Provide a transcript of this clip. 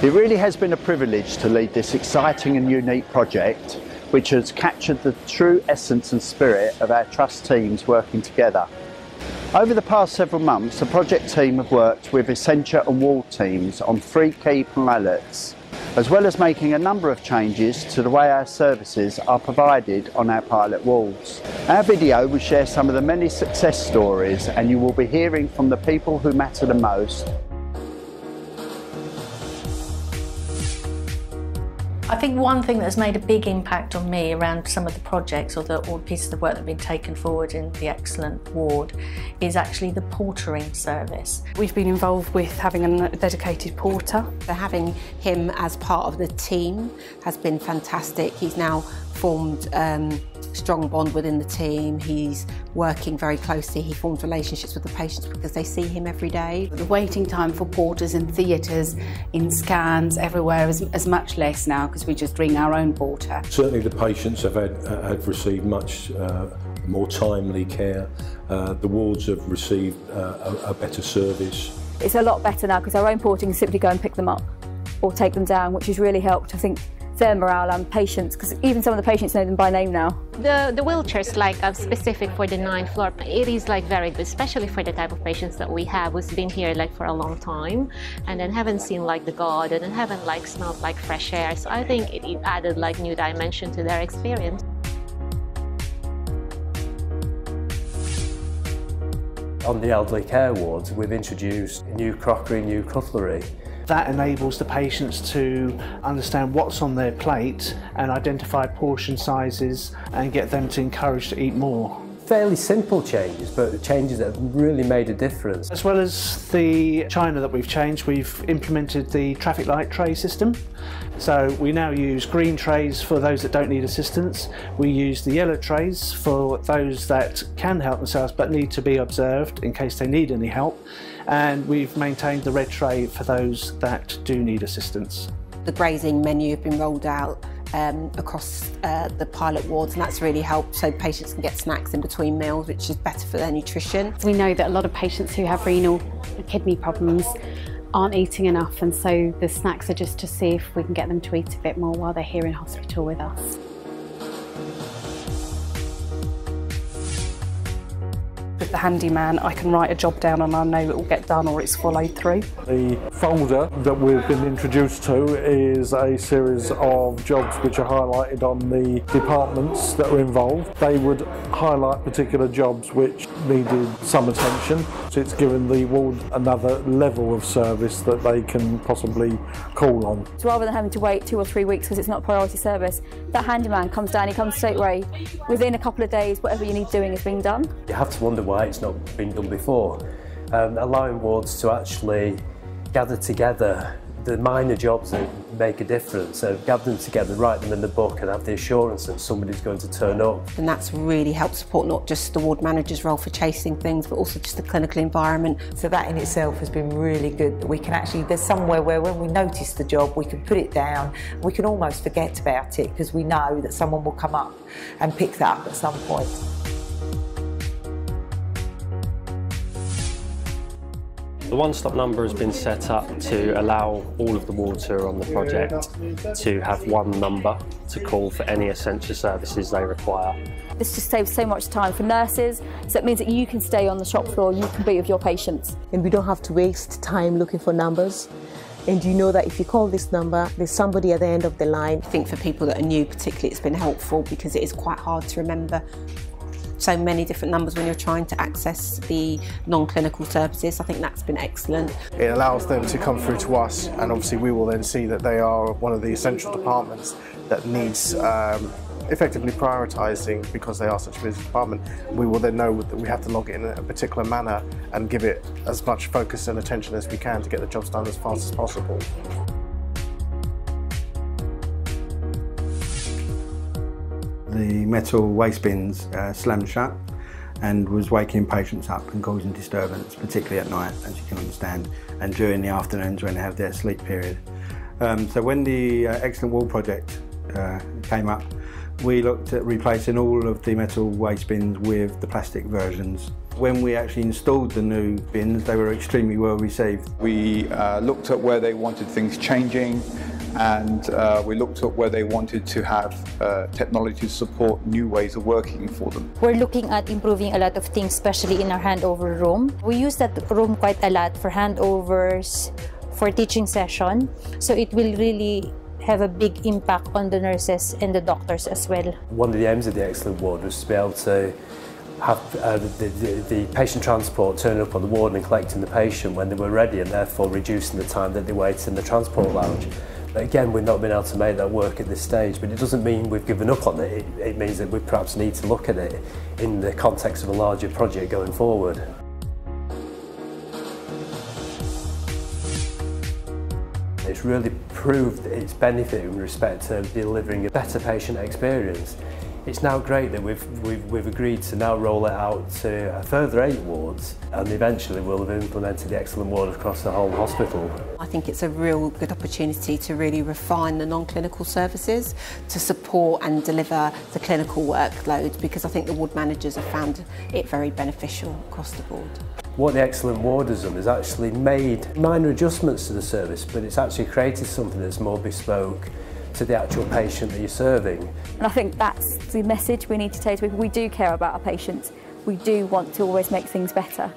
It really has been a privilege to lead this exciting and unique project, which has captured the true essence and spirit of our trust teams working together. Over the past several months, the project team have worked with Essentia and ward teams on 3 key pilots, as well as making a number of changes to the way our services are provided on our pilot wards. Our video will share some of the many success stories, and you will be hearing from the people who matter the most. I think one thing that's made a big impact on me around some of the projects or the pieces of work that have been taken forward in the excellent ward is actually the portering service. We've been involved with having a dedicated porter. So having him as part of the team has been fantastic. He's now formed a strong bond within the team. He's working very closely. He forms relationships with the patients because they see him every day. The waiting time for porters in theatres, in scans, everywhere is much less now because we just bring our own porter. Certainly the patients have received much more timely care. The wards have received a better service. It's a lot better now because our own porting is simply go and pick them up or take them down, which has really helped, I think, their morale and patients, because even some of the patients know them by name now. The wheelchairs specific for the 9th floor. It is very good, especially for the type of patients that we have who's been here for a long time and then haven't seen the garden and haven't smelled fresh air. So I think it added new dimension to their experience. On the elderly care wards, we've introduced new crockery, new cutlery. That enables the patients to understand what's on their plate and identify portion sizes and get them to encourage to eat more. Fairly simple changes, but changes that have really made a difference. As well as the china that we've changed, we've implemented the traffic light tray system. So we now use green trays for those that don't need assistance. We use the yellow trays for those that can help themselves but need to be observed in case they need any help. And we've maintained the red tray for those that do need assistance. The grazing menu have been rolled out across the pilot wards, and that's really helped so patients can get snacks in between meals, which is better for their nutrition. We know that a lot of patients who have renal and kidney problems aren't eating enough, and so the snacks are just to see if we can get them to eat a bit more while they're here in hospital with us. With the handyman, I can write a job down and I know it will get done or it's followed through. The folder that we've been introduced to is a series of jobs which are highlighted on the departments that are involved. They would highlight particular jobs which needed some attention. So it's given the ward another level of service that they can possibly call on. So rather than having to wait 2 or 3 weeks because it's not a priority service, that handyman comes down, he comes straight away. Within a couple of days, whatever you need doing is being done. You have to wonder why it's not been done before. Allowing wards to actually gather together the minor jobs that make a difference, so gather them together, write them in the book and have the assurance that somebody's going to turn up. And that's really helped support not just the ward manager's role for chasing things, but also just the clinical environment. So that in itself has been really good, that we can actually, there's somewhere where when we notice the job, we can put it down, we can almost forget about it because we know that someone will come up and pick that up at some point. The one-stop number has been set up to allow all of the wards who are on the project to have one number to call for any essential services they require. This just saves so much time for nurses, so it means that you can stay on the shop floor, you can be with your patients. And we don't have to waste time looking for numbers. And you know that if you call this number, there's somebody at the end of the line. I think for people that are new particularly, it's been helpful because it is quite hard to remember so many different numbers when you're trying to access the non-clinical services. I think that's been excellent. It allows them to come through to us, and obviously we will then see that they are one of the essential departments that needs effectively prioritising because they are such a busy department. We will then know that we have to log it in a particular manner and give it as much focus and attention as we can to get the jobs done as fast as possible. The metal waste bins slammed shut and was waking patients up and causing disturbance, particularly at night, as you can understand, and during the afternoons when they have their sleep period. So when the Excellent Wall project came up, we looked at replacing all of the metal waste bins with the plastic versions When we actually installed the new bins, they were extremely well received. We looked at where they wanted things changing, and we looked at where they wanted to have technology to support new ways of working for them. We're looking at improving a lot of things, especially in our handover room. We use that room quite a lot for handovers, for teaching session, so it will really have a big impact on the nurses and the doctors as well. One of the aims of the Excellent Ward was to be able to have the patient transport turning up on the ward and collecting the patient when they were ready, and therefore reducing the time that they wait in the transport lounge. But again, we've not been able to make that work at this stage, but it doesn't mean we've given up on it. It means that we perhaps need to look at it in the context of a larger project going forward. It's really proved its benefit in respect to delivering a better patient experience. It's now great that we've agreed to now roll it out to a further 8 wards, and eventually we'll have implemented the Excellent Ward across the whole hospital. I think it's a real good opportunity to really refine the non-clinical services to support and deliver the clinical workload, because I think the ward managers have found it very beneficial across the board. What the Excellent Ward has done is actually made minor adjustments to the service, but it's actually created something that's more bespoke to the actual patient that you're serving. And I think that's the message we need to take to people. We do care about our patients. We do want to always make things better.